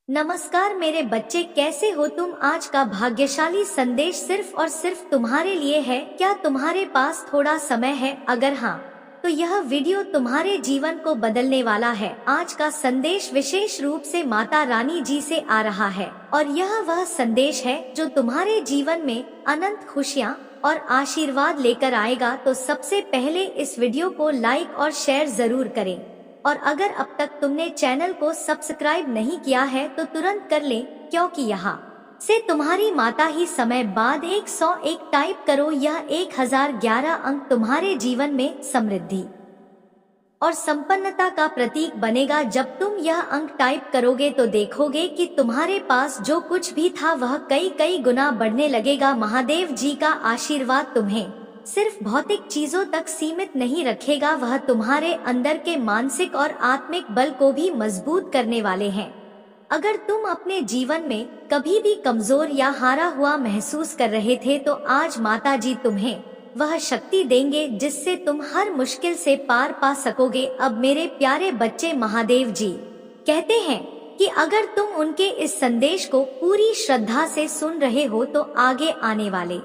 नमस्कार मेरे बच्चे, कैसे हो तुम। आज का भाग्यशाली संदेश सिर्फ और सिर्फ तुम्हारे लिए है। क्या तुम्हारे पास थोड़ा समय है? अगर हाँ, तो यह वीडियो तुम्हारे जीवन को बदलने वाला है। आज का संदेश विशेष रूप से माता रानी जी से आ रहा है और यह वह संदेश है जो तुम्हारे जीवन में अनंत खुशियाँ और आशीर्वाद लेकर आएगा। तो सबसे पहले इस वीडियो को लाइक और शेयर जरूर करें और अगर अब तक तुमने चैनल को सब्सक्राइब नहीं किया है तो तुरंत कर ले, क्योंकि यहाँ से तुम्हारी माता ही समय बाद 101 टाइप करो। यह 1011 अंक तुम्हारे जीवन में समृद्धि और संपन्नता का प्रतीक बनेगा। जब तुम यह अंक टाइप करोगे तो देखोगे कि तुम्हारे पास जो कुछ भी था वह कई कई गुना बढ़ने लगेगा। महादेव जी का आशीर्वाद तुम्हें सिर्फ भौतिक चीजों तक सीमित नहीं रखेगा, वह तुम्हारे अंदर के मानसिक और आत्मिक बल को भी मजबूत करने वाले हैं। अगर तुम अपने जीवन में कभी भी कमजोर या हारा हुआ महसूस कर रहे थे तो आज माता जी तुम्हें वह शक्ति देंगे जिससे तुम हर मुश्किल से पार पा सकोगे। अब मेरे प्यारे बच्चे, महादेव जी कहते हैं कि अगर तुम उनके इस संदेश को पूरी श्रद्धा से सुन रहे हो तो आगे आने वाले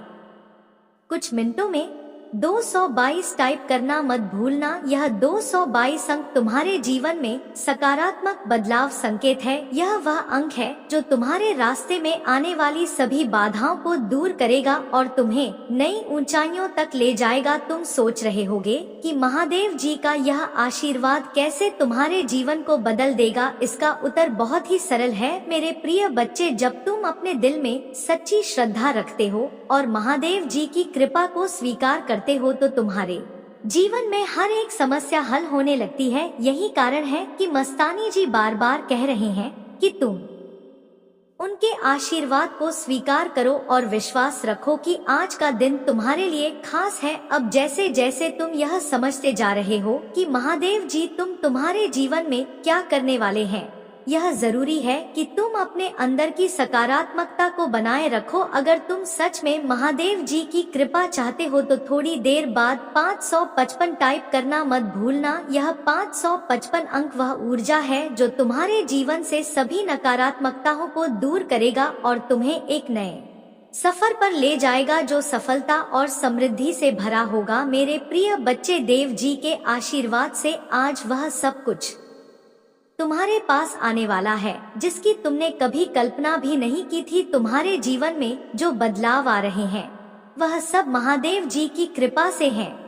कुछ मिनटों में 222 टाइप करना मत भूलना। यह 222 अंक तुम्हारे जीवन में सकारात्मक बदलाव संकेत है। यह वह अंक है जो तुम्हारे रास्ते में आने वाली सभी बाधाओं को दूर करेगा और तुम्हें नई ऊंचाइयों तक ले जाएगा। तुम सोच रहे होगे कि महादेव जी का यह आशीर्वाद कैसे तुम्हारे जीवन को बदल देगा। इसका उत्तर बहुत ही सरल है मेरे प्रिय बच्चे। जब तुम अपने दिल में सच्ची श्रद्धा रखते हो और महादेव जी की कृपा को स्वीकार करते हो तो तुम्हारे जीवन में हर एक समस्या हल होने लगती है। यही कारण है कि मस्तानी जी बार बार कह रहे हैं कि तुम उनके आशीर्वाद को स्वीकार करो और विश्वास रखो कि आज का दिन तुम्हारे लिए खास है। अब जैसे जैसे तुम यह समझते जा रहे हो कि महादेव जी तुम्हारे जीवन में क्या करने वाले हैं, यह जरूरी है कि तुम अपने अंदर की सकारात्मकता को बनाए रखो। अगर तुम सच में महादेव जी की कृपा चाहते हो तो थोड़ी देर बाद 555 टाइप करना मत भूलना। यह 555 अंक वह ऊर्जा है जो तुम्हारे जीवन से सभी नकारात्मकताओं को दूर करेगा और तुम्हें एक नए सफर पर ले जाएगा जो सफलता और समृद्धि से भरा होगा। मेरे प्रिय बच्चे, देव जी के आशीर्वाद से आज वह सब कुछ तुम्हारे पास आने वाला है जिसकी तुमने कभी कल्पना भी नहीं की थी। तुम्हारे जीवन में जो बदलाव आ रहे हैं वह सब महादेव जी की कृपा से हैं।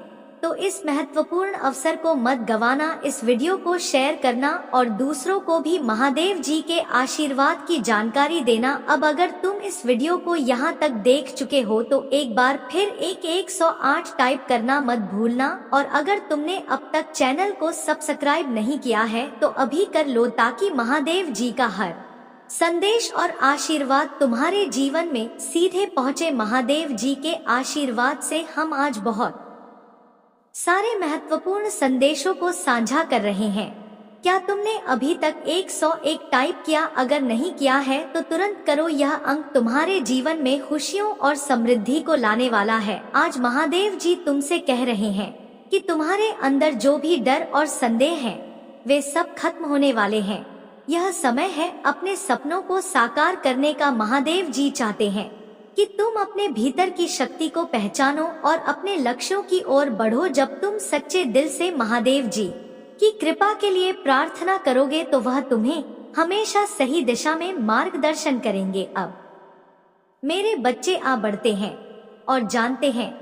तो इस महत्वपूर्ण अवसर को मत गवाना। इस वीडियो को शेयर करना और दूसरों को भी महादेव जी के आशीर्वाद की जानकारी देना। अब अगर तुम इस वीडियो को यहाँ तक देख चुके हो तो एक बार फिर 108 टाइप करना मत भूलना और अगर तुमने अब तक चैनल को सब्सक्राइब नहीं किया है तो अभी कर लो ताकि महादेव जी का हर संदेश और आशीर्वाद तुम्हारे जीवन में सीधे पहुँचे। महादेव जी के आशीर्वाद से हम आज बहुत सारे महत्वपूर्ण संदेशों को साझा कर रहे हैं। क्या तुमने अभी तक 101 टाइप किया? अगर नहीं किया है तो तुरंत करो। यह अंक तुम्हारे जीवन में खुशियों और समृद्धि को लाने वाला है। आज महादेव जी तुमसे कह रहे हैं कि तुम्हारे अंदर जो भी डर और संदेह हैं वे सब खत्म होने वाले हैं। यह समय है अपने सपनों को साकार करने का। महादेव जी चाहते हैं कि तुम अपने भीतर की शक्ति को पहचानो और अपने लक्ष्यों की ओर बढ़ो। जब तुम सच्चे दिल से महादेव जी की कृपा के लिए प्रार्थना करोगे तो वह तुम्हें हमेशा सही दिशा में मार्गदर्शन करेंगे। अब मेरे बच्चे, आ बढ़ते हैं और जानते हैं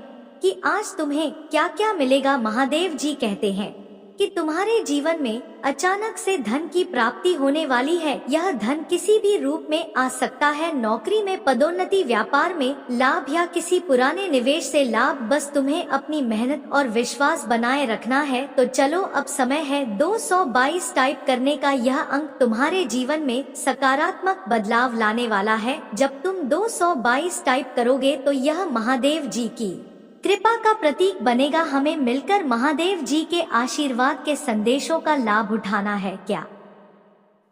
कि आज तुम्हें क्या क्या मिलेगा। महादेव जी कहते हैं कि तुम्हारे जीवन में अचानक से धन की प्राप्ति होने वाली है। यह धन किसी भी रूप में आ सकता है, नौकरी में पदोन्नति, व्यापार में लाभ या किसी पुराने निवेश से लाभ। बस तुम्हें अपनी मेहनत और विश्वास बनाए रखना है। तो चलो, अब समय है 222 टाइप करने का। यह अंक तुम्हारे जीवन में सकारात्मक बदलाव लाने वाला है। जब तुम 222 टाइप करोगे तो यह महादेव जी की कृपा का प्रतीक बनेगा। हमें मिलकर महादेव जी के आशीर्वाद के संदेशों का लाभ उठाना है। क्या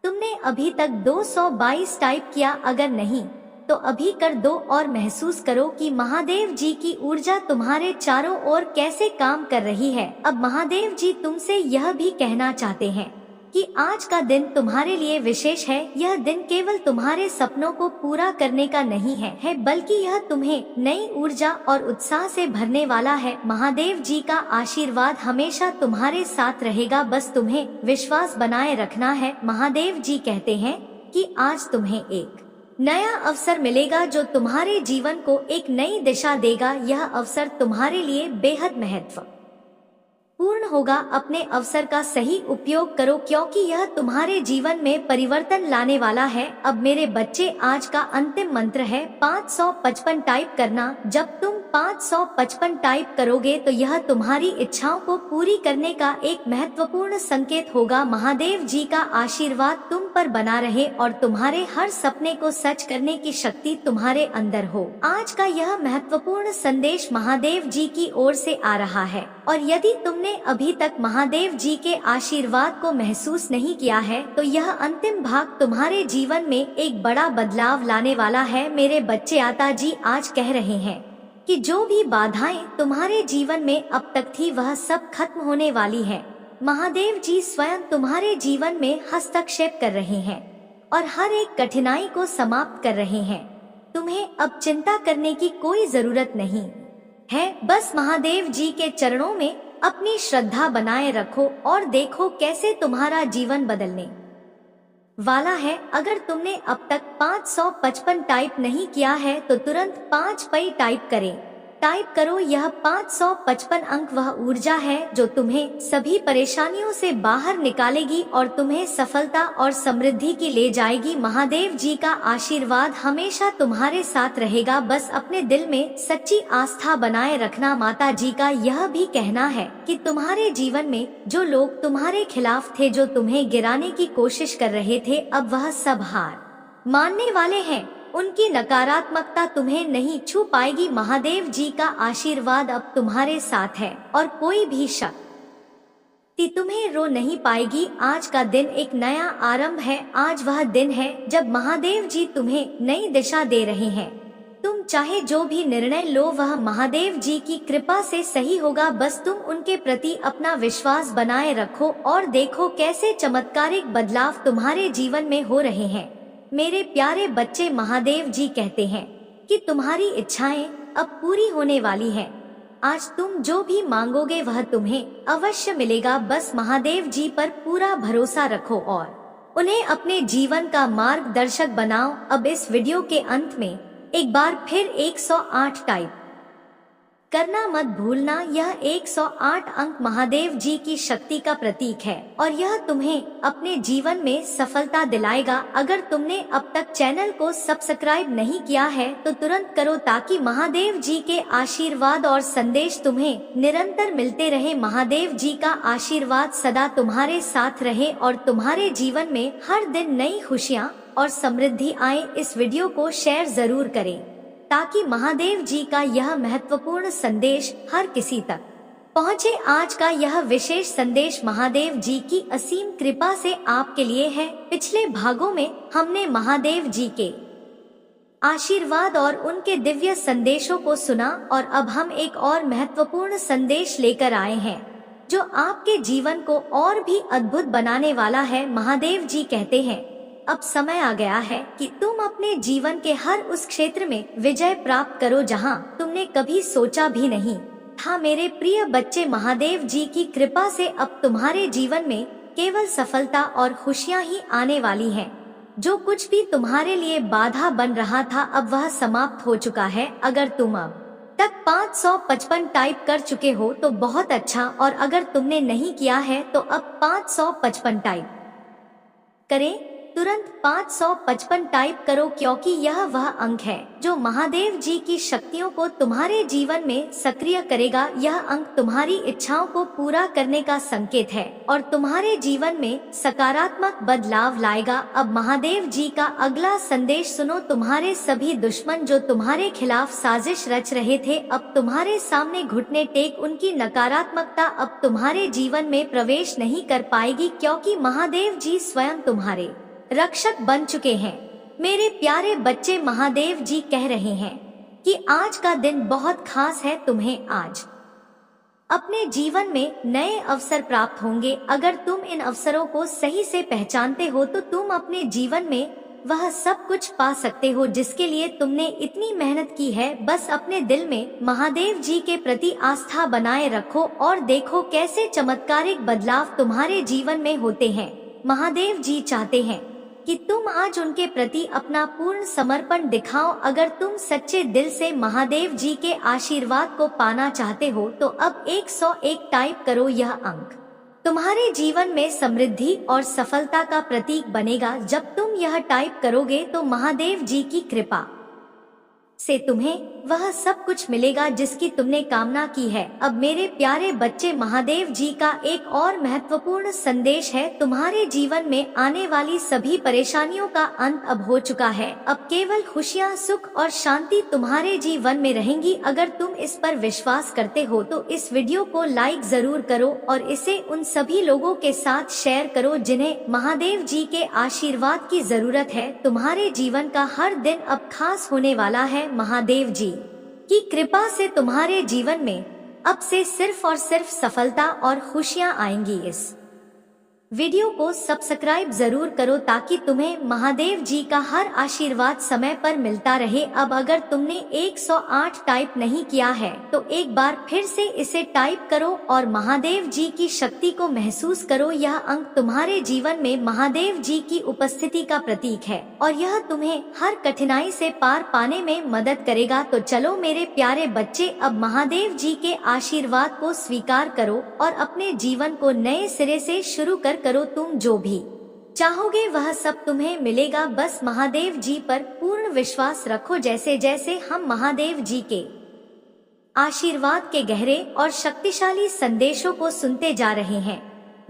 तुमने अभी तक 222 टाइप किया? अगर नहीं तो अभी कर दो और महसूस करो कि महादेव जी की ऊर्जा तुम्हारे चारों ओर कैसे काम कर रही है। अब महादेव जी तुमसे यह भी कहना चाहते हैं कि आज का दिन तुम्हारे लिए विशेष है। यह दिन केवल तुम्हारे सपनों को पूरा करने का नहीं है, बल्कि यह तुम्हें नई ऊर्जा और उत्साह से भरने वाला है। महादेव जी का आशीर्वाद हमेशा तुम्हारे साथ रहेगा, बस तुम्हें विश्वास बनाए रखना है। महादेव जी कहते हैं कि आज तुम्हें एक नया अवसर मिलेगा जो तुम्हारे जीवन को एक नई दिशा देगा। यह अवसर तुम्हारे लिए बेहद महत्वपूर्ण होगा। अपने अवसर का सही उपयोग करो, क्योंकि यह तुम्हारे जीवन में परिवर्तन लाने वाला है। अब मेरे बच्चे, आज का अंतिम मंत्र है 555 टाइप करना। जब तुम 555 टाइप करोगे तो यह तुम्हारी इच्छाओं को पूरी करने का एक महत्वपूर्ण संकेत होगा। महादेव जी का आशीर्वाद तुम पर बना रहे और तुम्हारे हर सपने को सच करने की शक्ति तुम्हारे अंदर हो। आज का यह महत्वपूर्ण संदेश महादेव जी की ओर से आ रहा है, और यदि तुमने अभी तक महादेव जी के आशीर्वाद को महसूस नहीं किया है तो यह अंतिम भाग तुम्हारे जीवन में एक बड़ा बदलाव लाने वाला है। मेरे बच्चे, आता जी आज कह रहे हैं कि जो भी बाधाएं तुम्हारे जीवन में अब तक थी वह सब खत्म होने वाली है। महादेव जी स्वयं तुम्हारे जीवन में हस्तक्षेप कर रहे हैं और हर एक कठिनाई को समाप्त कर रहे हैं। तुम्हें अब चिंता करने की कोई जरूरत नहीं है। बस महादेव जी के चरणों में अपनी श्रद्धा बनाए रखो और देखो कैसे तुम्हारा जीवन बदलने वाला है। अगर तुमने अब तक 555 टाइप नहीं किया है तो तुरंत 5 पई टाइप करो। यह 555 अंक वह ऊर्जा है जो तुम्हें सभी परेशानियों से बाहर निकालेगी और तुम्हें सफलता और समृद्धि की ले जाएगी। महादेव जी का आशीर्वाद हमेशा तुम्हारे साथ रहेगा, बस अपने दिल में सच्ची आस्था बनाए रखना। माता जी का यह भी कहना है कि तुम्हारे जीवन में जो लोग तुम्हारे खिलाफ थे, जो तुम्हें गिराने की कोशिश कर रहे थे, अब वह सब हार मानने वाले हैं। उनकी नकारात्मकता तुम्हें नहीं छू पाएगी। महादेव जी का आशीर्वाद अब तुम्हारे साथ है और कोई भी शक्ति तुम्हें रो नहीं पाएगी। आज का दिन एक नया आरंभ है। आज वह दिन है जब महादेव जी तुम्हें नई दिशा दे रहे हैं। तुम चाहे जो भी निर्णय लो वह महादेव जी की कृपा से सही होगा। बस तुम उनके प्रति अपना विश्वास बनाए रखो और देखो कैसे चमत्कारिक बदलाव तुम्हारे जीवन में हो रहे हैं। मेरे प्यारे बच्चे, महादेव जी कहते हैं कि तुम्हारी इच्छाएं अब पूरी होने वाली हैं। आज तुम जो भी मांगोगे वह तुम्हें अवश्य मिलेगा। बस महादेव जी पर पूरा भरोसा रखो और उन्हें अपने जीवन का मार्गदर्शक बनाओ। अब इस वीडियो के अंत में एक बार फिर 108 टाइप करना मत भूलना। यह 108 अंक महादेव जी की शक्ति का प्रतीक है और यह तुम्हें अपने जीवन में सफलता दिलाएगा। अगर तुमने अब तक चैनल को सब्सक्राइब नहीं किया है तो तुरंत करो, ताकि महादेव जी के आशीर्वाद और संदेश तुम्हें निरंतर मिलते रहे। महादेव जी का आशीर्वाद सदा तुम्हारे साथ रहे और तुम्हारे जीवन में हर दिन नई खुशियाँ और समृद्धि आए। इस वीडियो को शेयर जरूर करें ताकि महादेव जी का यह महत्वपूर्ण संदेश हर किसी तक पहुँचे। आज का यह विशेष संदेश महादेव जी की असीम कृपा से आपके लिए है। पिछले भागों में हमने महादेव जी के आशीर्वाद और उनके दिव्य संदेशों को सुना और अब हम एक और महत्वपूर्ण संदेश लेकर आए हैं जो आपके जीवन को और भी अद्भुत बनाने वाला है। महादेव जी कहते हैं, अब समय आ गया है कि तुम अपने जीवन के हर उस क्षेत्र में विजय प्राप्त करो जहां तुमने कभी सोचा भी नहीं था। मेरे प्रिय बच्चे, महादेव जी की कृपा से अब तुम्हारे जीवन में केवल सफलता और खुशियां ही आने वाली हैं। जो कुछ भी तुम्हारे लिए बाधा बन रहा था अब वह समाप्त हो चुका है। अगर तुम अब तक 555 टाइप कर चुके हो तो बहुत अच्छा, और अगर तुमने नहीं किया है तो अब 555 टाइप करें। तुरंत 555 टाइप करो, क्योंकि यह वह अंक है जो महादेव जी की शक्तियों को तुम्हारे जीवन में सक्रिय करेगा। यह अंक तुम्हारी इच्छाओं को पूरा करने का संकेत है और तुम्हारे जीवन में सकारात्मक बदलाव लाएगा। अब महादेव जी का अगला संदेश सुनो। तुम्हारे सभी दुश्मन जो तुम्हारे खिलाफ साजिश रच रहे थे अब तुम्हारे सामने घुटने टेक। उनकी नकारात्मकता अब तुम्हारे जीवन में प्रवेश नहीं कर पाएगी, क्योंकि महादेव जी स्वयं तुम्हारे रक्षक बन चुके हैं। मेरे प्यारे बच्चे, महादेव जी कह रहे हैं कि आज का दिन बहुत खास है। तुम्हें आज अपने जीवन में नए अवसर प्राप्त होंगे। अगर तुम इन अवसरों को सही से पहचानते हो तो तुम अपने जीवन में वह सब कुछ पा सकते हो जिसके लिए तुमने इतनी मेहनत की है। बस अपने दिल में महादेव जी के प्रति आस्था बनाए रखो और देखो कैसे चमत्कारिक बदलाव तुम्हारे जीवन में होते हैं। महादेव जी चाहते हैं कि तुम आज उनके प्रति अपना पूर्ण समर्पण दिखाओ। अगर तुम सच्चे दिल से महादेव जी के आशीर्वाद को पाना चाहते हो तो अब 101 टाइप करो। यह अंक तुम्हारे जीवन में समृद्धि और सफलता का प्रतीक बनेगा। जब तुम यह टाइप करोगे तो महादेव जी की कृपा से तुम्हें वह सब कुछ मिलेगा जिसकी तुमने कामना की है। अब मेरे प्यारे बच्चे, महादेव जी का एक और महत्वपूर्ण संदेश है। तुम्हारे जीवन में आने वाली सभी परेशानियों का अंत अब हो चुका है। अब केवल खुशियाँ, सुख और शांति तुम्हारे जीवन में रहेंगी। अगर तुम इस पर विश्वास करते हो तो इस वीडियो को लाइक जरूर करो और इसे उन सभी लोगों के साथ शेयर करो जिन्हें महादेव जी के आशीर्वाद की जरूरत है। तुम्हारे जीवन का हर दिन अब खास होने वाला है। महादेव जी की कृपा से तुम्हारे जीवन में अब से सिर्फ और सिर्फ सफलता और खुशियां आएंगी। इस वीडियो को सब्सक्राइब जरूर करो ताकि तुम्हें महादेव जी का हर आशीर्वाद समय पर मिलता रहे। अब अगर तुमने 108 टाइप नहीं किया है तो एक बार फिर से इसे टाइप करो और महादेव जी की शक्ति को महसूस करो। यह अंक तुम्हारे जीवन में महादेव जी की उपस्थिति का प्रतीक है और यह तुम्हें हर कठिनाई से पार पाने में मदद करेगा। तो चलो मेरे प्यारे बच्चे, अब महादेव जी के आशीर्वाद को स्वीकार करो और अपने जीवन को नए सिरे से शुरू करो। तुम जो भी चाहोगे वह सब तुम्हें मिलेगा। बस महादेव जी पर पूर्ण विश्वास रखो। जैसे जैसे हम महादेव जी के आशीर्वाद के गहरे और शक्तिशाली संदेशों को सुनते जा रहे हैं,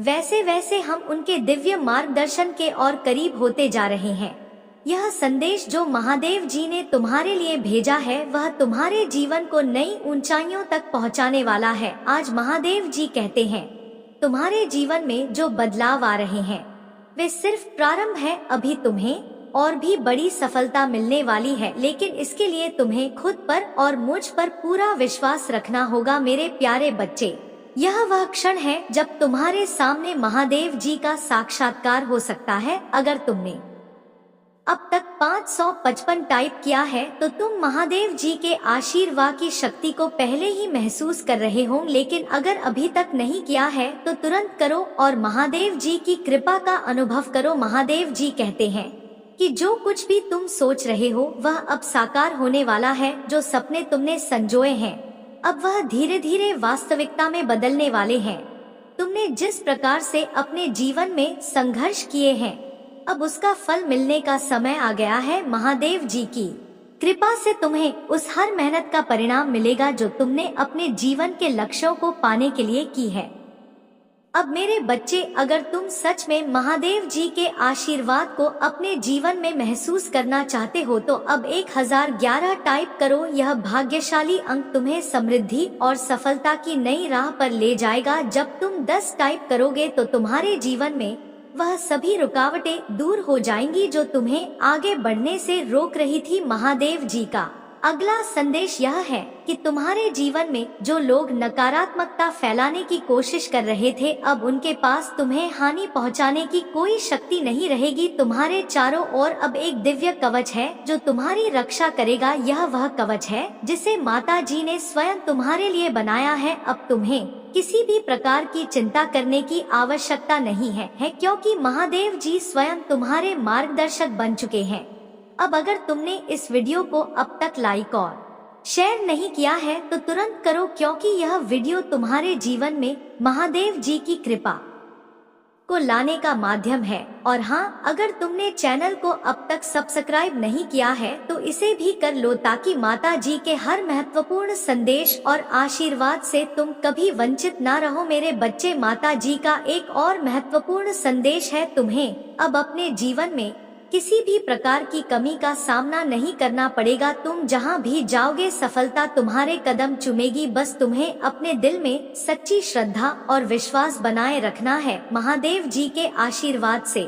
वैसे वैसे हम उनके दिव्य मार्गदर्शन के और करीब होते जा रहे हैं। यह संदेश जो महादेव जी ने तुम्हारे लिए भेजा है वह तुम्हारे जीवन को नई ऊंचाइयों तक पहुंचाने वाला है। आज महादेव जी कहते हैं तुम्हारे जीवन में जो बदलाव आ रहे हैं वे सिर्फ प्रारंभ है। अभी तुम्हें और भी बड़ी सफलता मिलने वाली है, लेकिन इसके लिए तुम्हें खुद पर और मुझ पर पूरा विश्वास रखना होगा। मेरे प्यारे बच्चे, यह वह क्षण है जब तुम्हारे सामने महादेव जी का साक्षात्कार हो सकता है। अगर तुमने अब तक 555 टाइप किया है तो तुम महादेव जी के आशीर्वाद की शक्ति को पहले ही महसूस कर रहे हो, लेकिन अगर अभी तक नहीं किया है तो तुरंत करो और महादेव जी की कृपा का अनुभव करो। महादेव जी कहते हैं कि जो कुछ भी तुम सोच रहे हो वह अब साकार होने वाला है। जो सपने तुमने संजोए हैं अब वह धीरे धीरे वास्तविकता में बदलने वाले हैं। तुमने जिस प्रकार से अपने जीवन में संघर्ष किए हैं अब उसका फल मिलने का समय आ गया है। महादेव जी की कृपा से तुम्हें उस हर मेहनत का परिणाम मिलेगा जो तुमने अपने जीवन के लक्ष्यों को पाने के लिए की है। अब मेरे बच्चे, अगर तुम सच में महादेव जी के आशीर्वाद को अपने जीवन में महसूस करना चाहते हो तो अब 1011 टाइप करो। यह भाग्यशाली अंक तुम्हें समृद्धि और सफलता की नई राह पर ले जाएगा। जब तुम 10 टाइप करोगे तो तुम्हारे जीवन में वह सभी रुकावटें दूर हो जाएंगी जो तुम्हें आगे बढ़ने से रोक रही थी। महादेव जी का अगला संदेश यह है कि तुम्हारे जीवन में जो लोग नकारात्मकता फैलाने की कोशिश कर रहे थे अब उनके पास तुम्हें हानि पहुंचाने की कोई शक्ति नहीं रहेगी। तुम्हारे चारों ओर अब एक दिव्य कवच है जो तुम्हारी रक्षा करेगा। यह वह कवच है जिसे माता जी ने स्वयं तुम्हारे लिए बनाया है। अब तुम्हें किसी भी प्रकार की चिंता करने की आवश्यकता नहीं है क्योंकि महादेव जी स्वयं तुम्हारे मार्गदर्शक बन चुके हैं। अब अगर तुमने इस वीडियो को अब तक लाइक और शेयर नहीं किया है तो तुरंत करो क्योंकि यह वीडियो तुम्हारे जीवन में महादेव जी की कृपा को लाने का माध्यम है। और हाँ, अगर तुमने चैनल को अब तक सब्सक्राइब नहीं किया है तो इसे भी कर लो ताकि माता जी के हर महत्वपूर्ण संदेश और आशीर्वाद से तुम कभी वंचित ना रहो। मेरे बच्चे, माता जी का एक और महत्वपूर्ण संदेश है, तुम्हें अब अपने जीवन में किसी भी प्रकार की कमी का सामना नहीं करना पड़ेगा। तुम जहां भी जाओगे सफलता तुम्हारे कदम चूमेगी। बस तुम्हें अपने दिल में सच्ची श्रद्धा और विश्वास बनाए रखना है। महादेव जी के आशीर्वाद से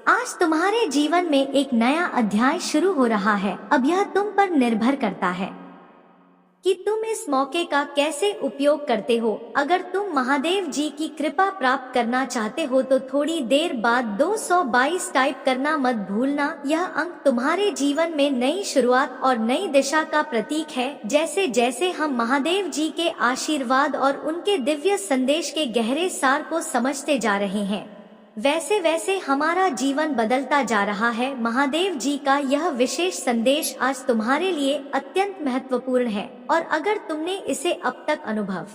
आज तुम्हारे जीवन में एक नया अध्याय शुरू हो रहा है। अब यह तुम पर निर्भर करता है कि तुम इस मौके का कैसे उपयोग करते हो। अगर तुम महादेव जी की कृपा प्राप्त करना चाहते हो तो थोड़ी देर बाद 222 टाइप करना मत भूलना। यह अंक तुम्हारे जीवन में नई शुरुआत और नई दिशा का प्रतीक है। जैसे जैसे हम महादेव जी के आशीर्वाद और उनके दिव्य संदेश के गहरे सार को समझते जा रहे हैं, वैसे वैसे हमारा जीवन बदलता जा रहा है। महादेव जी का यह विशेष संदेश आज तुम्हारे लिए अत्यंत महत्वपूर्ण है और अगर तुमने इसे अब तक अनुभव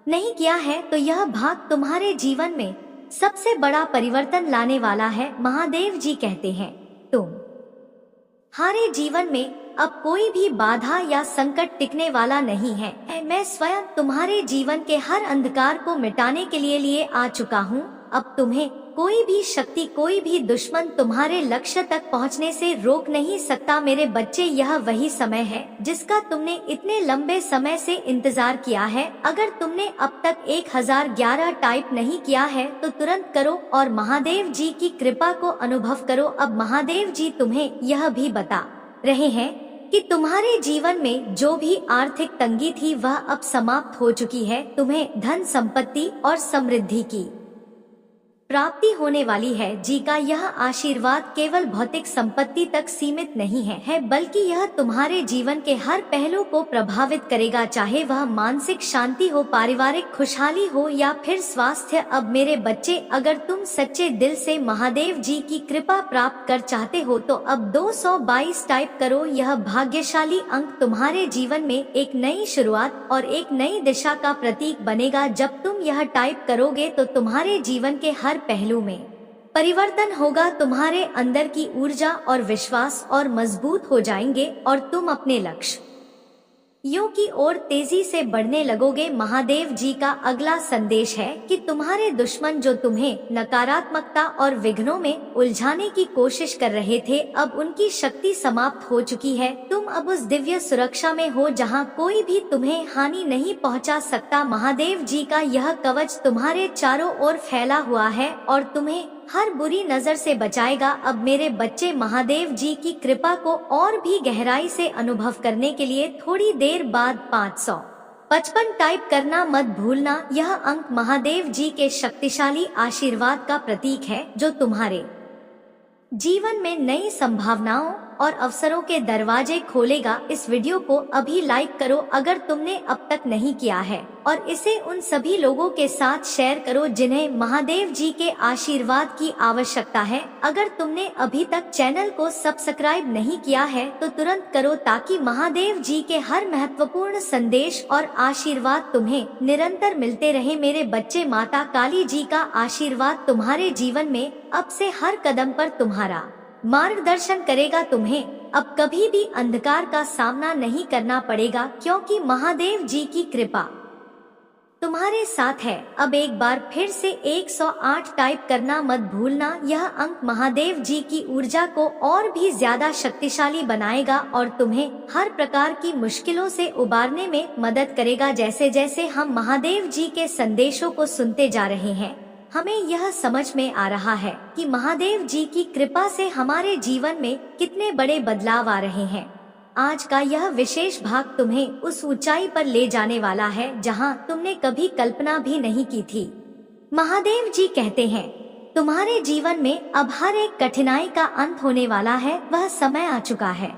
नहीं किया है तो यह भाग तुम्हारे जीवन में सबसे बड़ा परिवर्तन लाने वाला है। महादेव जी कहते हैं, तुम्हारे जीवन में अब कोई भी बाधा या संकट टिकने वाला नहीं है। मैं स्वयं तुम्हारे जीवन के हर अंधकार को मिटाने के लिए आ चुका हूँ। अब तुम्हें कोई भी शक्ति, कोई भी दुश्मन तुम्हारे लक्ष्य तक पहुंचने से रोक नहीं सकता। मेरे बच्चे, यह वही समय है जिसका तुमने इतने लंबे समय से इंतजार किया है। अगर तुमने अब तक 1011 टाइप नहीं किया है तो तुरंत करो और महादेव जी की कृपा को अनुभव करो। अब महादेव जी तुम्हें यह भी बता रहे हैं कि तुम्हारे जीवन में जो भी आर्थिक तंगी थी वह अब समाप्त हो चुकी है। तुम्हें धन, संपत्ति और समृद्धि की प्राप्ति होने वाली है। जी का यह आशीर्वाद केवल भौतिक संपत्ति तक सीमित नहीं है, बल्कि यह तुम्हारे जीवन के हर पहलू को प्रभावित करेगा, चाहे वह मानसिक शांति हो, पारिवारिक खुशहाली हो या फिर स्वास्थ्य। अब मेरे बच्चे, अगर तुम सच्चे दिल से महादेव जी की कृपा प्राप्त कर चाहते हो तो अब 222 टाइप करो। यह भाग्यशाली अंक तुम्हारे जीवन में एक नई शुरुआत और एक नई दिशा का प्रतीक बनेगा। जब तुम यह टाइप करोगे तो तुम्हारे जीवन के हर पहलू में परिवर्तन होगा। तुम्हारे अंदर की ऊर्जा और विश्वास और मजबूत हो जाएंगे और तुम अपने लक्ष्य की ओर तेजी से बढ़ने लगोगे। महादेव जी का अगला संदेश है कि तुम्हारे दुश्मन जो तुम्हें नकारात्मकता और विघ्नों में उलझाने की कोशिश कर रहे थे, अब उनकी शक्ति समाप्त हो चुकी है। तुम अब उस दिव्य सुरक्षा में हो जहां कोई भी तुम्हें हानि नहीं पहुंचा सकता। महादेव जी का यह कवच तुम्हारे चारों ओर फैला हुआ है और तुम्हें हर बुरी नजर से बचाएगा। अब मेरे बच्चे, महादेव जी की कृपा को और भी गहराई से अनुभव करने के लिए थोड़ी देर बाद 555 टाइप करना मत भूलना। यह अंक महादेव जी के शक्तिशाली आशीर्वाद का प्रतीक है जो तुम्हारे जीवन में नई संभावनाओं और अवसरों के दरवाजे खोलेगा। इस वीडियो को अभी लाइक करो अगर तुमने अब तक नहीं किया है और इसे उन सभी लोगों के साथ शेयर करो जिन्हें महादेव जी के आशीर्वाद की आवश्यकता है। अगर तुमने अभी तक चैनल को सब्सक्राइब नहीं किया है तो तुरंत करो ताकि महादेव जी के हर महत्वपूर्ण संदेश और आशीर्वाद तुम्हें निरंतर मिलते रहे। मेरे बच्चे, माता काली जी का आशीर्वाद तुम्हारे जीवन में अब से हर कदम पर तुम्हारा मार्गदर्शन करेगा। तुम्हें अब कभी भी अंधकार का सामना नहीं करना पड़ेगा क्योंकि महादेव जी की कृपा तुम्हारे साथ है। अब एक बार फिर से 108 टाइप करना मत भूलना। यह अंक महादेव जी की ऊर्जा को और भी ज्यादा शक्तिशाली बनाएगा और तुम्हें हर प्रकार की मुश्किलों से उबारने में मदद करेगा। जैसे जैसे हम महादेव जी के संदेशों को सुनते जा रहे हैं, हमें यह समझ में आ रहा है कि महादेव जी की कृपा से हमारे जीवन में कितने बड़े बदलाव आ रहे हैं। आज का यह विशेष भाग तुम्हें उस ऊंचाई पर ले जाने वाला है जहां तुमने कभी कल्पना भी नहीं की थी। महादेव जी कहते हैं, तुम्हारे जीवन में अब हर एक कठिनाई का अंत होने वाला है। वह समय आ चुका है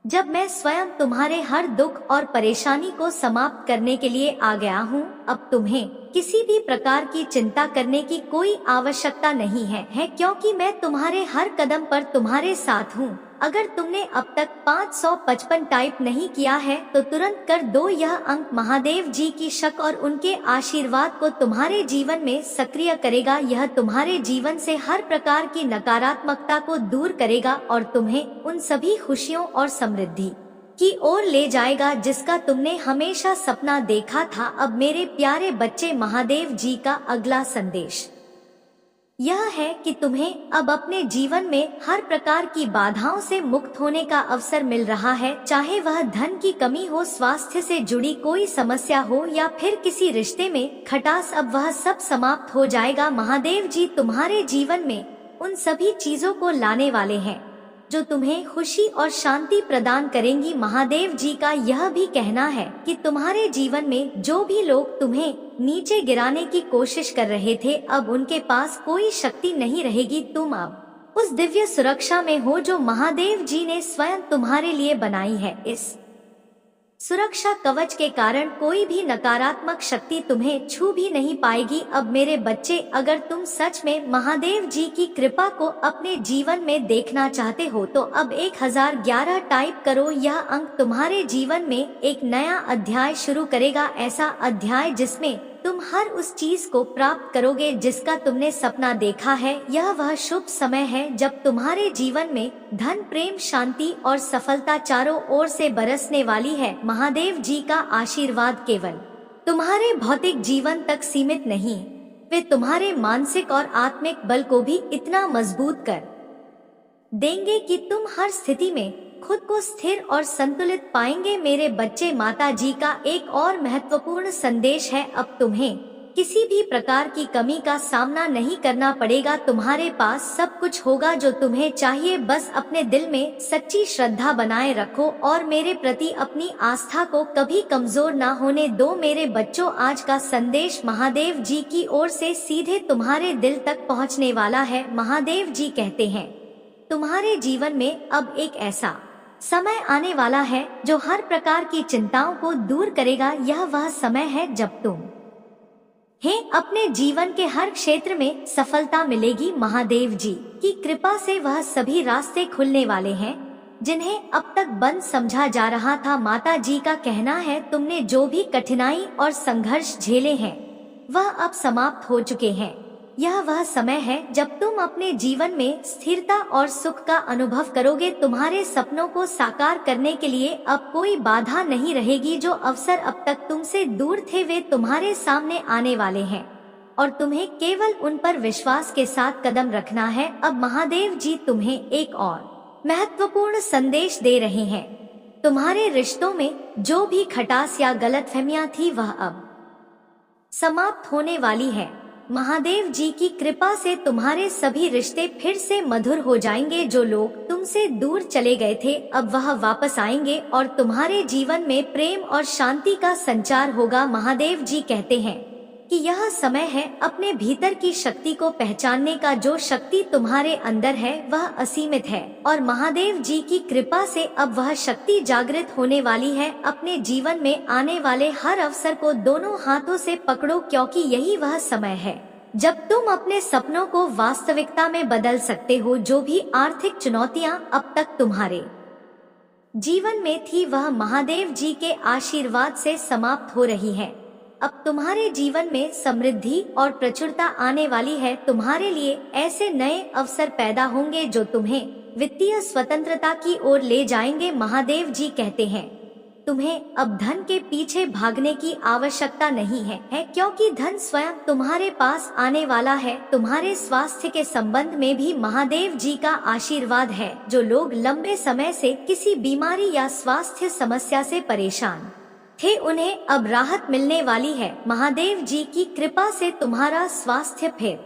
जब मैं स्वयं तुम्हारे हर दुख और परेशानी को समाप्त करने के लिए आ गया हूँ। अब तुम्हें किसी भी प्रकार की चिंता करने की कोई आवश्यकता नहीं है क्योंकि मैं तुम्हारे हर कदम पर तुम्हारे साथ हूँ। अगर तुमने अब तक 555 टाइप नहीं किया है तो तुरंत कर दो। यह अंक महादेव जी की शक्ति और उनके आशीर्वाद को तुम्हारे जीवन में सक्रिय करेगा। यह तुम्हारे जीवन से हर प्रकार की नकारात्मकता को दूर करेगा और तुम्हें उन सभी खुशियों और समृद्धि की ओर ले जाएगा जिसका तुमने हमेशा सपना देखा था। अब मेरे प्यारे बच्चे, महादेव जी का अगला संदेश यह है कि तुम्हें अब अपने जीवन में हर प्रकार की बाधाओं से मुक्त होने का अवसर मिल रहा है, चाहे वह धन की कमी हो, स्वास्थ्य से जुड़ी कोई समस्या हो या फिर किसी रिश्ते में खटास। अब वह सब समाप्त हो जाएगा। महादेव जी तुम्हारे जीवन में उन सभी चीजों को लाने वाले हैं जो तुम्हें खुशी और शांति प्रदान करेंगी। महादेव जी का यह भी कहना है कि तुम्हारे जीवन में जो भी लोग तुम्हें नीचे गिराने की कोशिश कर रहे थे, अब उनके पास कोई शक्ति नहीं रहेगी। तुम अब उस दिव्य सुरक्षा में हो जो महादेव जी ने स्वयं तुम्हारे लिए बनाई है। इस सुरक्षा कवच के कारण कोई भी नकारात्मक शक्ति तुम्हें छू भी नहीं पाएगी। अब मेरे बच्चे, अगर तुम सच में महादेव जी की कृपा को अपने जीवन में देखना चाहते हो तो अब 1011 टाइप करो। यह अंक तुम्हारे जीवन में एक नया अध्याय शुरू करेगा, ऐसा अध्याय जिसमें तुम हर उस चीज को प्राप्त करोगे जिसका तुमने सपना देखा है। यह वह शुभ समय है जब तुम्हारे जीवन में धन, प्रेम, शांति और सफलता चारों ओर से बरसने वाली है। महादेव जी का आशीर्वाद केवल तुम्हारे भौतिक जीवन तक सीमित नहीं, वे तुम्हारे मानसिक और आत्मिक बल को भी इतना मजबूत कर देंगे कि तुम हर स्थिति में खुद को स्थिर और संतुलित पाएंगे। मेरे बच्चे, माता जी का एक और महत्वपूर्ण संदेश है, अब तुम्हें किसी भी प्रकार की कमी का सामना नहीं करना पड़ेगा। तुम्हारे पास सब कुछ होगा जो तुम्हें चाहिए, बस अपने दिल में सच्ची श्रद्धा बनाए रखो और मेरे प्रति अपनी आस्था को कभी कमजोर ना होने दो। मेरे बच्चों, आज का संदेश महादेव जी की ओर से सीधे तुम्हारे दिल तक पहुंचने वाला है। महादेव जी कहते हैं, तुम्हारे जीवन में अब एक ऐसा समय आने वाला है जो हर प्रकार की चिंताओं को दूर करेगा। यह वह समय है जब अपने जीवन के हर क्षेत्र में सफलता मिलेगी। महादेव जी की कृपा से वह सभी रास्ते खुलने वाले हैं जिन्हें अब तक बंद समझा जा रहा था। माता जी का कहना है, तुमने जो भी कठिनाई और संघर्ष झेले हैं वह अब समाप्त हो चुके हैं। यह वह समय है जब तुम अपने जीवन में स्थिरता और सुख का अनुभव करोगे। तुम्हारे सपनों को साकार करने के लिए अब कोई बाधा नहीं रहेगी। जो अवसर अब तक तुमसे दूर थे वे तुम्हारे सामने आने वाले हैं और तुम्हें केवल उन पर विश्वास के साथ कदम रखना है। अब महादेव जी तुम्हें एक और महत्वपूर्ण संदेश दे रहे हैं। तुम्हारे रिश्तों में जो भी खटास या गलतफहमियां थी वह अब समाप्त होने वाली है। महादेव जी की कृपा से तुम्हारे सभी रिश्ते फिर से मधुर हो जाएंगे। जो लोग तुमसे दूर चले गए थे अब वह वापस आएंगे और तुम्हारे जीवन में प्रेम और शांति का संचार होगा। महादेव जी कहते हैं कि यह समय है अपने भीतर की शक्ति को पहचानने का। जो शक्ति तुम्हारे अंदर है वह असीमित है और महादेव जी की कृपा से अब वह शक्ति जागृत होने वाली है। अपने जीवन में आने वाले हर अवसर को दोनों हाथों से पकड़ो, क्योंकि यही वह समय है जब तुम अपने सपनों को वास्तविकता में बदल सकते हो। जो भी आर्थिक चुनौतियां अब तक तुम्हारे जीवन में थी वह महादेव जी के आशीर्वाद से समाप्त हो रही है। अब तुम्हारे जीवन में समृद्धि और प्रचुरता आने वाली है। तुम्हारे लिए ऐसे नए अवसर पैदा होंगे जो तुम्हें वित्तीय स्वतंत्रता की ओर ले जाएंगे। महादेव जी कहते हैं, तुम्हें अब धन के पीछे भागने की आवश्यकता नहीं है, क्योंकि धन स्वयं तुम्हारे पास आने वाला है। तुम्हारे स्वास्थ्य के संबंध में भी महादेव जी का आशीर्वाद है। जो लोग लंबे समय से किसी बीमारी या स्वास्थ्य समस्या से परेशान थे उन्हें अब राहत मिलने वाली है। महादेव जी की कृपा से तुम्हारा स्वास्थ्य फिर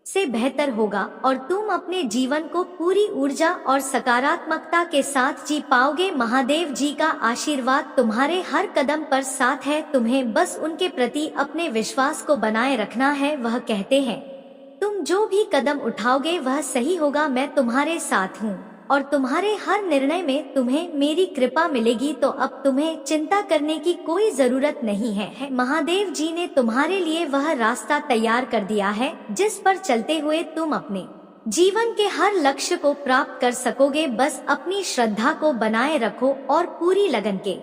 से बेहतर होगा और तुम अपने जीवन को पूरी ऊर्जा और सकारात्मकता के साथ जी पाओगे। महादेव जी का आशीर्वाद तुम्हारे हर कदम पर साथ है। तुम्हें बस उनके प्रति अपने विश्वास को बनाए रखना है। वह कहते हैं, तुम जो भी कदम उठाओगे वह सही होगा। मैं तुम्हारे साथ हूँ और तुम्हारे हर निर्णय में तुम्हें मेरी कृपा मिलेगी। तो अब तुम्हें चिंता करने की कोई जरूरत नहीं है। महादेव जी ने तुम्हारे लिए वह रास्ता तैयार कर दिया है जिस पर चलते हुए तुम अपने जीवन के हर लक्ष्य को प्राप्त कर सकोगे। बस अपनी श्रद्धा को बनाए रखो और पूरी लगन के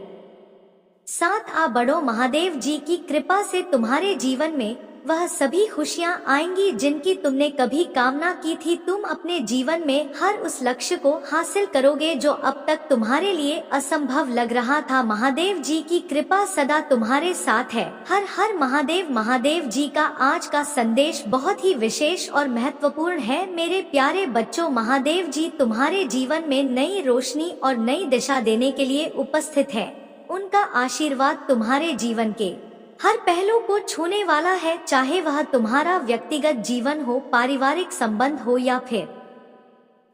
साथ आ बढ़ो। महादेव जी की कृपा से तुम्हारे जीवन में वह सभी खुशियां आएंगी जिनकी तुमने कभी कामना की थी। तुम अपने जीवन में हर उस लक्ष्य को हासिल करोगे जो अब तक तुम्हारे लिए असंभव लग रहा था। महादेव जी की कृपा सदा तुम्हारे साथ है। हर हर महादेव। महादेव जी का आज का संदेश बहुत ही विशेष और महत्वपूर्ण है। मेरे प्यारे बच्चों, महादेव जी तुम्हारे जीवन में नई रोशनी और नई दिशा देने के लिए उपस्थित है। उनका आशीर्वाद तुम्हारे जीवन के हर पहलू को छूने वाला है, चाहे वह तुम्हारा व्यक्तिगत जीवन हो, पारिवारिक संबंध हो या फिर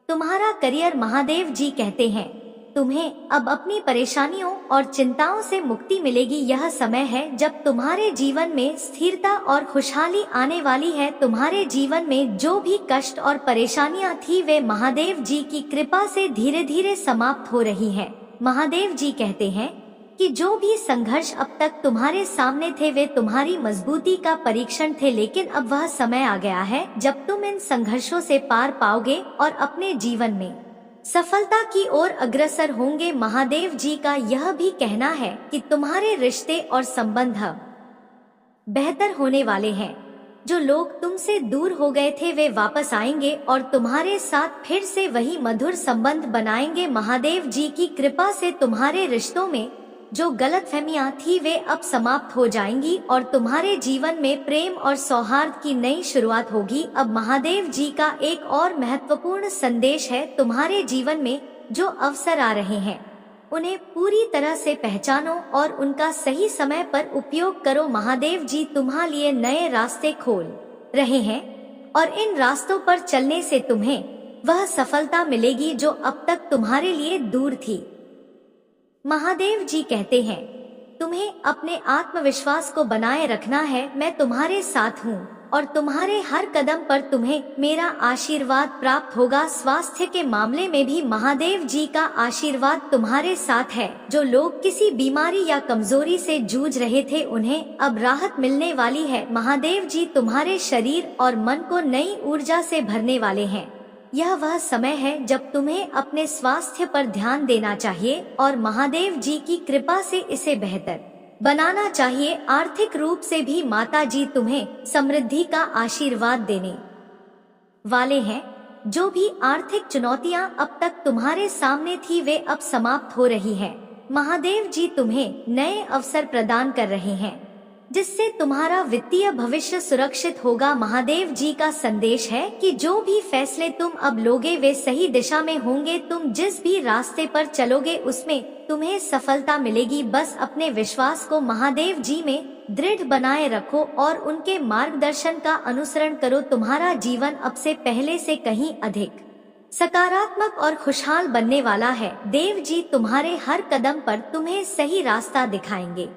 तुम्हारा करियर। महादेव जी कहते हैं तुम्हें अब अपनी परेशानियों और चिंताओं से मुक्ति मिलेगी। यह समय है जब तुम्हारे जीवन में स्थिरता और खुशहाली आने वाली है। तुम्हारे जीवन में जो भी कष्ट और परेशानियां थी वे महादेव जी की कृपा से धीरे धीरे समाप्त हो रही है। महादेव जी कहते हैं कि जो भी संघर्ष अब तक तुम्हारे सामने थे वे तुम्हारी मजबूती का परीक्षण थे, लेकिन अब वह समय आ गया है जब तुम इन संघर्षों से पार पाओगे और अपने जीवन में सफलता की ओर अग्रसर होंगे। महादेव जी का यह भी कहना है कि तुम्हारे रिश्ते और संबंध बेहतर होने वाले हैं। जो लोग तुमसे दूर हो गए थे वे वापस आएंगे और तुम्हारे साथ फिर से वही मधुर संबंध बनाएंगे। महादेव जी की कृपा से तुम्हारे रिश्तों में जो गलतफहमियां थी वे अब समाप्त हो जाएंगी और तुम्हारे जीवन में प्रेम और सौहार्द की नई शुरुआत होगी। अब महादेव जी का एक और महत्वपूर्ण संदेश है, तुम्हारे जीवन में जो अवसर आ रहे हैं उन्हें पूरी तरह से पहचानो और उनका सही समय पर उपयोग करो। महादेव जी तुम्हारे लिए नए रास्ते खोल रहे हैं और इन रास्तों पर चलने से तुम्हें वह सफलता मिलेगी जो अब तक तुम्हारे लिए दूर थी। महादेव जी कहते हैं तुम्हें अपने आत्मविश्वास को बनाए रखना है। मैं तुम्हारे साथ हूँ और तुम्हारे हर कदम पर तुम्हें मेरा आशीर्वाद प्राप्त होगा। स्वास्थ्य के मामले में भी महादेव जी का आशीर्वाद तुम्हारे साथ है। जो लोग किसी बीमारी या कमजोरी से जूझ रहे थे उन्हें अब राहत मिलने वाली है। महादेव जी तुम्हारे शरीर और मन को नई ऊर्जा से भरने वाले हैं। यह वह समय है जब तुम्हें अपने स्वास्थ्य पर ध्यान देना चाहिए और महादेव जी की कृपा से इसे बेहतर बनाना चाहिए। आर्थिक रूप से भी माता जी तुम्हें समृद्धि का आशीर्वाद देने वाले हैं। जो भी आर्थिक चुनौतियां अब तक तुम्हारे सामने थी वे अब समाप्त हो रही हैं। महादेव जी तुम्हें नए अवसर प्रदान कर रहे हैं जिससे तुम्हारा वित्तीय भविष्य सुरक्षित होगा। महादेव जी का संदेश है कि जो भी फैसले तुम अब लोगे वे सही दिशा में होंगे। तुम जिस भी रास्ते पर चलोगे उसमें तुम्हें सफलता मिलेगी। बस अपने विश्वास को महादेव जी में दृढ़ बनाए रखो और उनके मार्गदर्शन का अनुसरण करो। तुम्हारा जीवन अब से पहले से कहीं अधिक सकारात्मक और खुशहाल बनने वाला है। देव जी तुम्हारे हर कदम पर तुम्हें सही रास्ता दिखाएंगे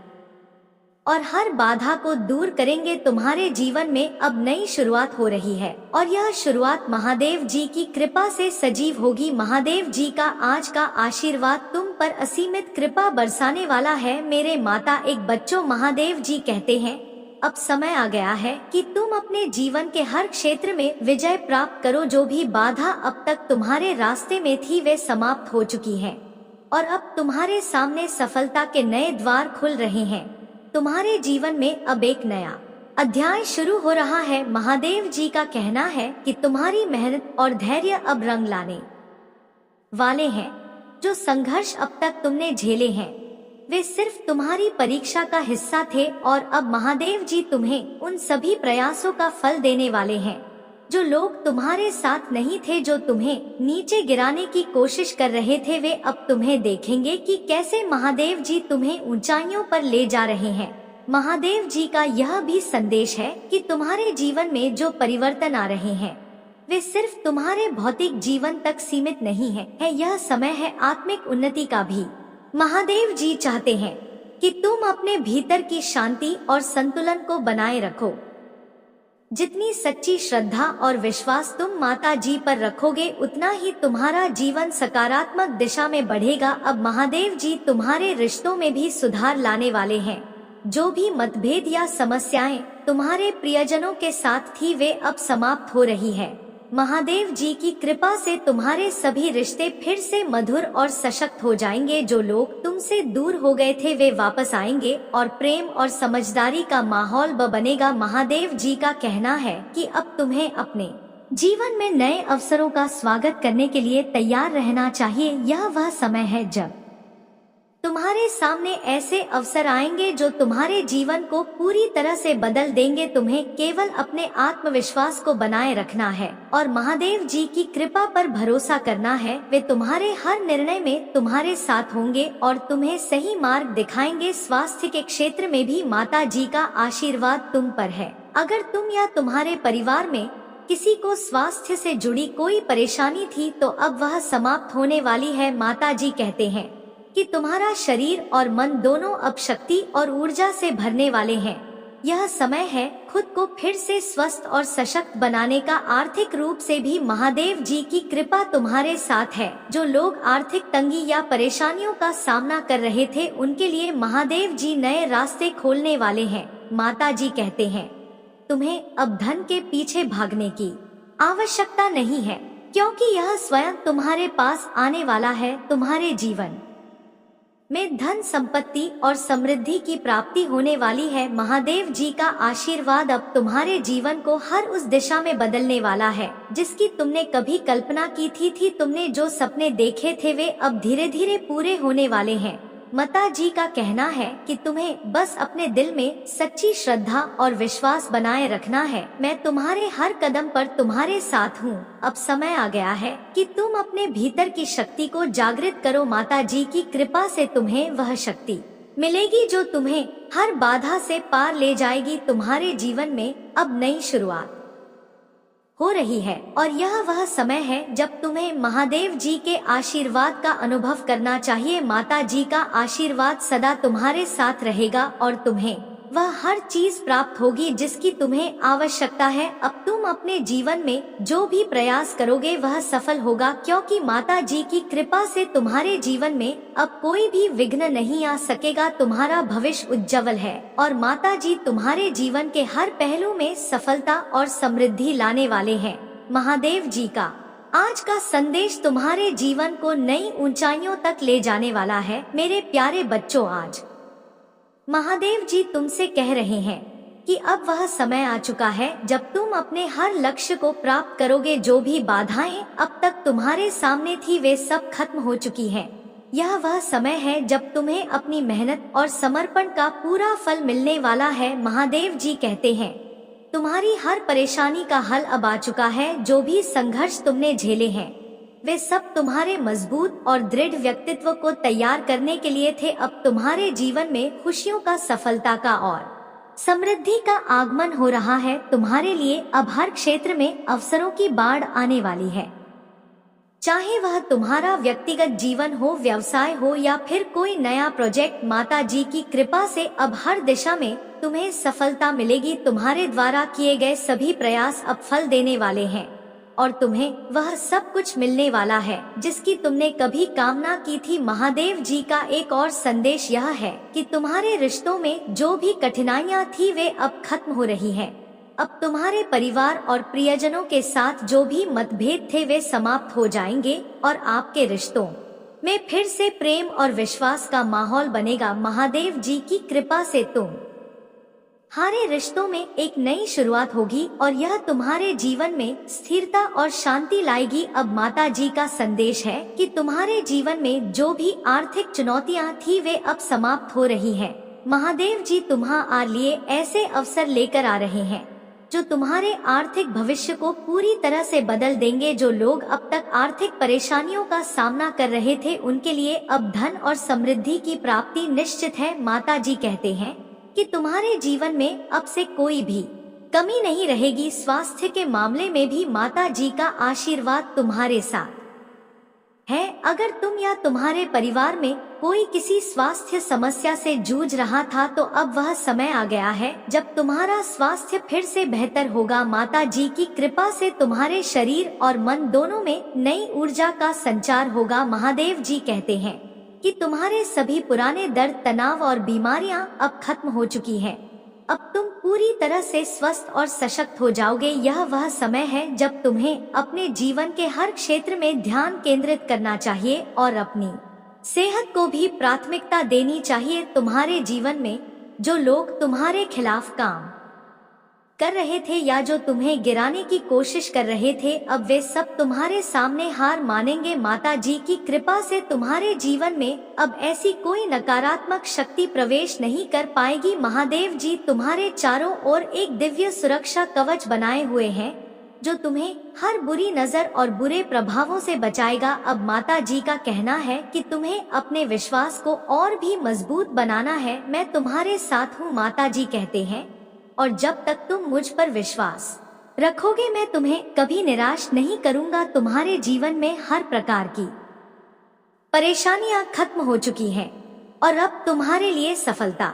और हर बाधा को दूर करेंगे। तुम्हारे जीवन में अब नई शुरुआत हो रही है और यह शुरुआत महादेव जी की कृपा से सजीव होगी। महादेव जी का आज का आशीर्वाद तुम पर असीमित कृपा बरसाने वाला है। मेरे माता एक बच्चों, महादेव जी कहते हैं अब समय आ गया है कि तुम अपने जीवन के हर क्षेत्र में विजय प्राप्त करो। जो भी बाधा अब तक तुम्हारे रास्ते में थी वे समाप्त हो चुकी है और अब तुम्हारे सामने सफलता के नए द्वार खुल रहे हैं। तुम्हारे जीवन में अब एक नया अध्याय शुरू हो रहा है। महादेव जी का कहना है कि तुम्हारी मेहनत और धैर्य अब रंग लाने वाले हैं। जो संघर्ष अब तक तुमने झेले हैं वे सिर्फ तुम्हारी परीक्षा का हिस्सा थे और अब महादेव जी तुम्हें उन सभी प्रयासों का फल देने वाले हैं। जो लोग तुम्हारे साथ नहीं थे, जो तुम्हें नीचे गिराने की कोशिश कर रहे थे, वे अब तुम्हें देखेंगे कि कैसे महादेव जी तुम्हें ऊंचाइयों पर ले जा रहे हैं। महादेव जी का यह भी संदेश है कि तुम्हारे जीवन में जो परिवर्तन आ रहे हैं वे सिर्फ तुम्हारे भौतिक जीवन तक सीमित नहीं है। यह समय है आत्मिक उन्नति का भी। महादेव जी चाहते हैं कि तुम अपने भीतर की शांति और संतुलन को बनाए रखो। जितनी सच्ची श्रद्धा और विश्वास तुम माता जी पर रखोगे उतना ही तुम्हारा जीवन सकारात्मक दिशा में बढ़ेगा। अब महादेव जी तुम्हारे रिश्तों में भी सुधार लाने वाले हैं। जो भी मतभेद या समस्याएं तुम्हारे प्रियजनों के साथ थी वे अब समाप्त हो रही है। महादेव जी की कृपा से तुम्हारे सभी रिश्ते फिर से मधुर और सशक्त हो जाएंगे। जो लोग तुमसे दूर हो गए थे वे वापस आएंगे और प्रेम और समझदारी का माहौल बनेगा। महादेव जी का कहना है कि अब तुम्हें अपने जीवन में नए अवसरों का स्वागत करने के लिए तैयार रहना चाहिए। यह वह समय है जब तुम्हारे सामने ऐसे अवसर आएंगे जो तुम्हारे जीवन को पूरी तरह से बदल देंगे। तुम्हें केवल अपने आत्मविश्वास को बनाए रखना है और महादेव जी की कृपा पर भरोसा करना है। वे तुम्हारे हर निर्णय में तुम्हारे साथ होंगे और तुम्हें सही मार्ग दिखाएंगे। स्वास्थ्य के क्षेत्र में भी माता जी का आशीर्वाद तुम पर है। अगर तुम या तुम्हारे परिवार में किसी को स्वास्थ्य से जुड़ी कोई परेशानी थी तो अब वह समाप्त होने वाली है। माता जी कहते हैं कि तुम्हारा शरीर और मन दोनों अब शक्ति और ऊर्जा से भरने वाले हैं। यह समय है खुद को फिर से स्वस्थ और सशक्त बनाने का। आर्थिक रूप से भी महादेव जी की कृपा तुम्हारे साथ है। जो लोग आर्थिक तंगी या परेशानियों का सामना कर रहे थे उनके लिए महादेव जी नए रास्ते खोलने वाले हैं। माता जी कहते हैं तुम्हें अब धन के पीछे भागने की आवश्यकता नहीं है, क्योंकि यह स्वयं तुम्हारे पास आने वाला है। तुम्हारे जीवन में धन संपत्ति और समृद्धि की प्राप्ति होने वाली है। महादेव जी का आशीर्वाद अब तुम्हारे जीवन को हर उस दिशा में बदलने वाला है जिसकी तुमने कभी कल्पना की थी। तुमने जो सपने देखे थे वे अब धीरे धीरे पूरे होने वाले हैं। माता जी का कहना है कि तुम्हें बस अपने दिल में सच्ची श्रद्धा और विश्वास बनाए रखना है। मैं तुम्हारे हर कदम पर तुम्हारे साथ हूँ। अब समय आ गया है कि तुम अपने भीतर की शक्ति को जागृत करो। माता जी की कृपा से तुम्हें वह शक्ति मिलेगी जो तुम्हें हर बाधा से पार ले जाएगी। तुम्हारे जीवन में अब नई शुरुआत हो रही है और यह वह समय है जब तुम्हें महादेव जी के आशीर्वाद का अनुभव करना चाहिए। माता जी का आशीर्वाद सदा तुम्हारे साथ रहेगा और तुम्हें वह हर चीज प्राप्त होगी जिसकी तुम्हें आवश्यकता है। अब तुम अपने जीवन में जो भी प्रयास करोगे वह सफल होगा, क्योंकि माता जी की कृपा से तुम्हारे जीवन में अब कोई भी विघ्न नहीं आ सकेगा। तुम्हारा भविष्य उज्जवल है और माता जी तुम्हारे जीवन के हर पहलू में सफलता और समृद्धि लाने वाले हैं। महादेव जी का आज का संदेश तुम्हारे जीवन को नई ऊंचाइयों तक ले जाने वाला है। मेरे प्यारे बच्चों, आज महादेव जी तुमसे कह रहे हैं कि अब वह समय आ चुका है जब तुम अपने हर लक्ष्य को प्राप्त करोगे। जो भी बाधाएं अब तक तुम्हारे सामने थी वे सब खत्म हो चुकी हैं। यह वह समय है जब तुम्हें अपनी मेहनत और समर्पण का पूरा फल मिलने वाला है। महादेव जी कहते हैं तुम्हारी हर परेशानी का हल अब आ चुका है। जो भी संघर्ष तुमने झेले हैं वे सब तुम्हारे मजबूत और दृढ़ व्यक्तित्व को तैयार करने के लिए थे। अब तुम्हारे जीवन में खुशियों का, सफलता का और समृद्धि का आगमन हो रहा है। तुम्हारे लिए अब हर क्षेत्र में अवसरों की बाढ़ आने वाली है, चाहे वह तुम्हारा व्यक्तिगत जीवन हो, व्यवसाय हो या फिर कोई नया प्रोजेक्ट। माता जी की कृपा से अब हर दिशा में तुम्हें सफलता मिलेगी। तुम्हारे द्वारा किए गए सभी प्रयास अब फल देने वाले हैं और तुम्हें वह सब कुछ मिलने वाला है जिसकी तुमने कभी कामना की थी। महादेव जी का एक और संदेश यह है कि तुम्हारे रिश्तों में जो भी कठिनाइयां थी वे अब खत्म हो रही हैं। अब तुम्हारे परिवार और प्रियजनों के साथ जो भी मतभेद थे वे समाप्त हो जाएंगे और आपके रिश्तों में फिर से प्रेम और विश्वास का माहौल बनेगा। महादेव जी की कृपा से तुम्हारे रिश्तों में एक नई शुरुआत होगी और यह तुम्हारे जीवन में स्थिरता और शांति लाएगी। अब माता जी का संदेश है कि तुम्हारे जीवन में जो भी आर्थिक चुनौतियां थी वे अब समाप्त हो रही हैं। महादेव जी तुम्हारे लिए ऐसे अवसर लेकर आ रहे हैं जो तुम्हारे आर्थिक भविष्य को पूरी तरह से बदल देंगे। जो लोग अब तक आर्थिक परेशानियों का सामना कर रहे थे उनके लिए अब धन और समृद्धि की प्राप्ति निश्चित है। माता जी कहते हैं कि तुम्हारे जीवन में अब से कोई भी कमी नहीं रहेगी। स्वास्थ्य के मामले में भी माता जी का आशीर्वाद तुम्हारे साथ है। अगर तुम या तुम्हारे परिवार में कोई किसी स्वास्थ्य समस्या से जूझ रहा था तो अब वह समय आ गया है जब तुम्हारा स्वास्थ्य फिर से बेहतर होगा। माता जी की कृपा से तुम्हारे शरीर और मन दोनों में नई ऊर्जा का संचार होगा। महादेव जी कहते हैं कि तुम्हारे सभी पुराने दर्द, तनाव और बीमारियां अब खत्म हो चुकी हैं। अब तुम पूरी तरह से स्वस्थ और सशक्त हो जाओगे। यह वह समय है जब तुम्हें अपने जीवन के हर क्षेत्र में ध्यान केंद्रित करना चाहिए और अपनी सेहत को भी प्राथमिकता देनी चाहिए। तुम्हारे जीवन में जो लोग तुम्हारे खिलाफ काम कर रहे थे या जो तुम्हें गिराने की कोशिश कर रहे थे अब वे सब तुम्हारे सामने हार मानेंगे। माता जी की कृपा से तुम्हारे जीवन में अब ऐसी कोई नकारात्मक शक्ति प्रवेश नहीं कर पाएगी। महादेव जी तुम्हारे चारों ओर एक दिव्य सुरक्षा कवच बनाए हुए हैं जो तुम्हें हर बुरी नजर और बुरे प्रभावों से बचाएगा। अब माता जी का कहना है कि तुम्हें अपने विश्वास को और भी मजबूत बनाना है। मैं तुम्हारे साथ हूँ, माता जी कहते हैं, और जब तक तुम मुझ पर विश्वास रखोगे। मैं तुम्हें कभी निराश नहीं करूंगा। तुम्हारे जीवन में हर प्रकार की परेशानियां खत्म हो चुकी हैं और अब तुम्हारे लिए सफलता